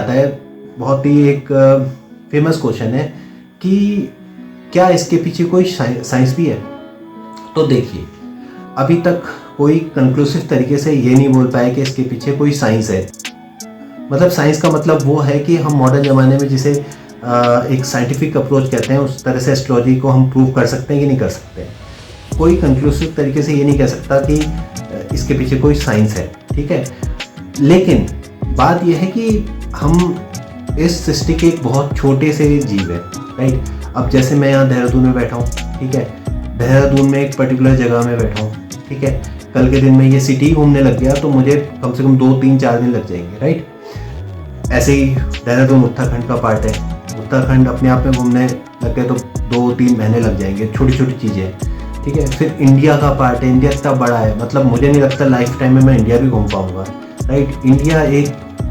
आता है, बहुत ही एक फेमस क्वेश्चन है कि क्या इसके पीछे कोई साइंस भी है। तो देखिए, अभी तक कोई कंक्लूसिव तरीके से ये नहीं बोल पाया कि इसके पीछे कोई साइंस है। मतलब साइंस का मतलब वो है कि हम मॉडर्न ज़माने में जिसे एक साइंटिफिक अप्रोच कहते हैं, उस तरह से एस्ट्रोलॉजी को हम प्रूव कर सकते हैं कि नहीं कर सकते। कोई कंक्लूसिव तरीके से ये नहीं कह सकता कि इसके पीछे कोई साइंस है, ठीक है। लेकिन बात यह है कि हम इस सृष्टि के एक बहुत छोटे से जीव है, राइट। अब जैसे मैं यहाँ देहरादून में बैठा हूँ, ठीक है, देहरादून में एक पर्टिकुलर जगह में बैठा हूँ, ठीक है। कल के दिन में ये सिटी घूमने लग गया तो मुझे कम से कम 2-3-4 दिन लग जाएंगे, राइट। ऐसे ही देहरादून उत्तराखंड का पार्ट है, उत्तराखंड अपने आप में घूमने लग गए तो 2-3 महीने लग जाएंगे, छोटी छोटी चीज़ें, ठीक है। फिर इंडिया का पार्ट है, इंडिया इतना बड़ा है, मतलब मुझे नहीं लगता लाइफ टाइम में मैं इंडिया भी घूम पाऊँगा, राइट। इंडिया एक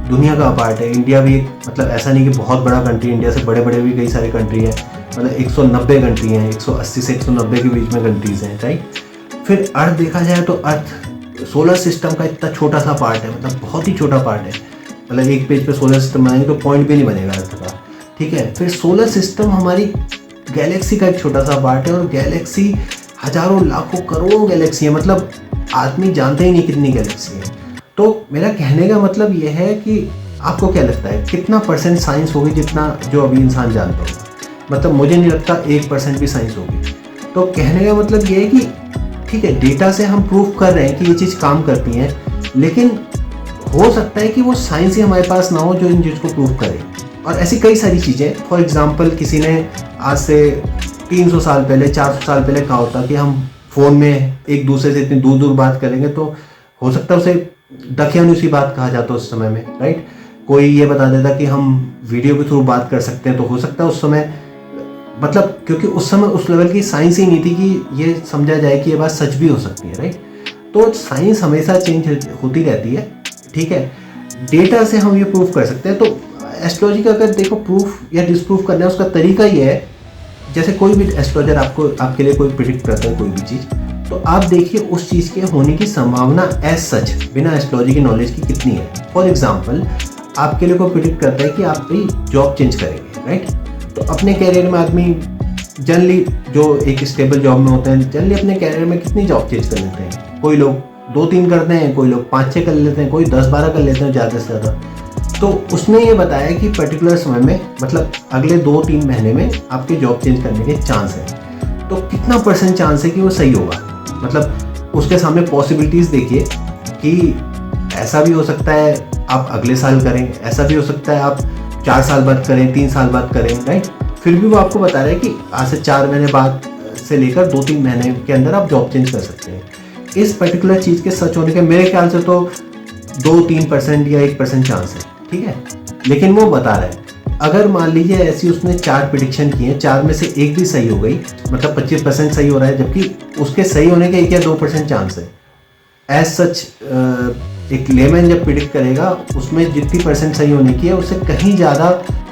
दुनिया का पार्ट है, इंडिया भी एक, मतलब ऐसा नहीं कि बहुत बड़ा कंट्री, इंडिया से बड़े बड़े भी कई सारे कंट्री हैं, मतलब 190 कंट्री हैं, 180 से 190 के बीच में कंट्रीज़ हैं, राइट। फिर अर्थ देखा जाए तो अर्थ सोलर सिस्टम का इतना छोटा सा पार्ट है, मतलब बहुत ही छोटा पार्ट है, मतलब एक पेज पे सोलर सिस्टम बनाएंगे तो पॉइंट भी नहीं बनेगा अर्थ का, ठीक है। फिर सोलर सिस्टम हमारी गैलेक्सी का एक छोटा सा पार्ट है, और गैलेक्सी हजारों लाखों करोड़ों गैलेक्सी है, मतलब आदमी जानते ही नहीं कितनी गैलेक्सी है। तो मेरा कहने का मतलब यह है कि आपको क्या लगता है कितना परसेंट साइंस होगी जितना जो अभी इंसान जानता होगा। मतलब मुझे नहीं लगता 1% भी साइंस होगी। तो कहने का मतलब ये है कि ठीक है, डेटा से हम प्रूव कर रहे हैं कि ये चीज़ काम करती है, लेकिन हो सकता है कि वो साइंस ही हमारे पास ना हो जो इन चीज़ को प्रूव करे। और ऐसी कई सारी चीज़ें, फॉर एग्जांपल किसी ने आज से 300 साल पहले, 400 साल पहले कहा होता कि हम फ़ोन में एक दूसरे से इतनी दूर दूर बात करेंगे, तो हो सकता है उसे दकियानुसी बात कहा जाता उस समय में, राइट। कोई ये बता देता कि हम वीडियो के थ्रू बात कर सकते हैं, तो हो सकता है उस समय, मतलब क्योंकि उस समय उस लेवल की साइंस ही नहीं थी कि ये समझा जाए कि ये बात सच भी हो सकती है, राइट। तो साइंस हमेशा चेंज होती रहती है, ठीक है। डेटा से हम ये प्रूव कर सकते हैं। तो एस्ट्रोलॉजी का अगर देखो प्रूफ या डिसप्रूफ करना है, उसका तरीका ये है, जैसे कोई भी एस्ट्रोलॉजर आपके लिए कोई प्रिडिक्ट करता है कोई भी चीज़, तो आप देखिए उस चीज़ के होने की संभावना एज सच बिना एस्ट्रोलॉजी की नॉलेज की कितनी है। फॉर एग्जांपल, आपके लिए कोई प्रिडिक्ट करता है कि आप भी जॉब चेंज करेंगे, राइट। तो अपने कैरियर में आदमी जनरली जो एक स्टेबल जॉब में होते हैं, जनरली अपने कैरियर में कितनी जॉब चेंज कर लेते हैं। कोई लोग 2-3 करते हैं, कोई लोग 5-6 कर लेते हैं, कोई 10-12 कर लेते हैं ज़्यादा से ज़्यादा। तो उसने ये बताया कि पर्टिकुलर समय में, मतलब अगले 2-3 महीने में आपके जॉब चेंज करने के चांस है। तो कितना परसेंट चांस है कि वो सही होगा। मतलब उसके सामने पॉसिबिलिटीज़ देखिए कि ऐसा भी हो सकता है आप अगले साल करें, ऐसा भी हो सकता है आप 4 साल बाद करें, 3 साल बाद करें, राइट। फिर भी वो आपको बता रहा है कि आज से 4 महीने बाद से लेकर 2-3 महीने के अंदर आप जॉब चेंज कर सकते हैं। इस पर्टिकुलर चीज़ के सच होने के मेरे ख्याल से तो 2-3% या 1% चांस है, ठीक है। लेकिन वो बता रहा है, अगर मान लीजिए ऐसी उसने 4 प्रेडिक्शन की हैं, 4 में से एक भी सही हो गई, मतलब 25% सही हो रहा है, जबकि उसके सही होने के 1 या 2% चांस है। एज सच एक लेमैन जब प्रिडिक्ट करेगा, उसमें जितनी परसेंट सही होने की है उससे कहीं ज़्यादा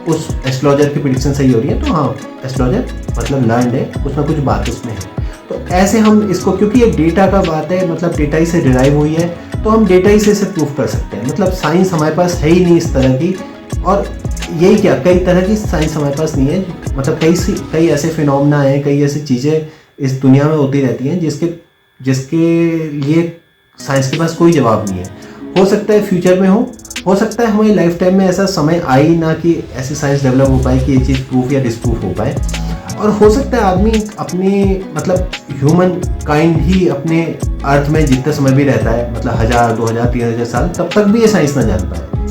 उस एस्ट्रोलॉजर की प्रिडिक्शन सही हो रही है। तो हाँ, एस्ट्रोलॉजर मतलब लर्नड है, कुछ ना कुछ बात उसमें है। तो ऐसे हम इसको, क्योंकि ये डेटा का बात है, मतलब डेटा ही से डिराइव हुई है, तो हम डेटा ही से इसे प्रूव कर सकते हैं। मतलब साइंस हमारे पास है ही नहीं इस तरह की, और यही क्या, कई तरह की साइंस हमारे पास नहीं है। मतलब कई ऐसे फिनोमेना हैं, कई ऐसी चीज़ें इस दुनिया में होती रहती हैं जिसके लिए साइंस के पास कोई जवाब नहीं है। हो सकता है फ्यूचर में हो सकता है हमारी लाइफ टाइम में ऐसा समय आए ही ना कि ऐसी साइंस डेवलप हो पाए कि ये चीज़ प्रूफ या डिसप्रूफ हो पाए। और हो सकता है आदमी अपने, मतलब ह्यूमन काइंड ही अपने अर्थ में जितना समय भी रहता है, मतलब 1000, 2000, 3000 साल, तब तक भी ये साइंस ना जान पाए।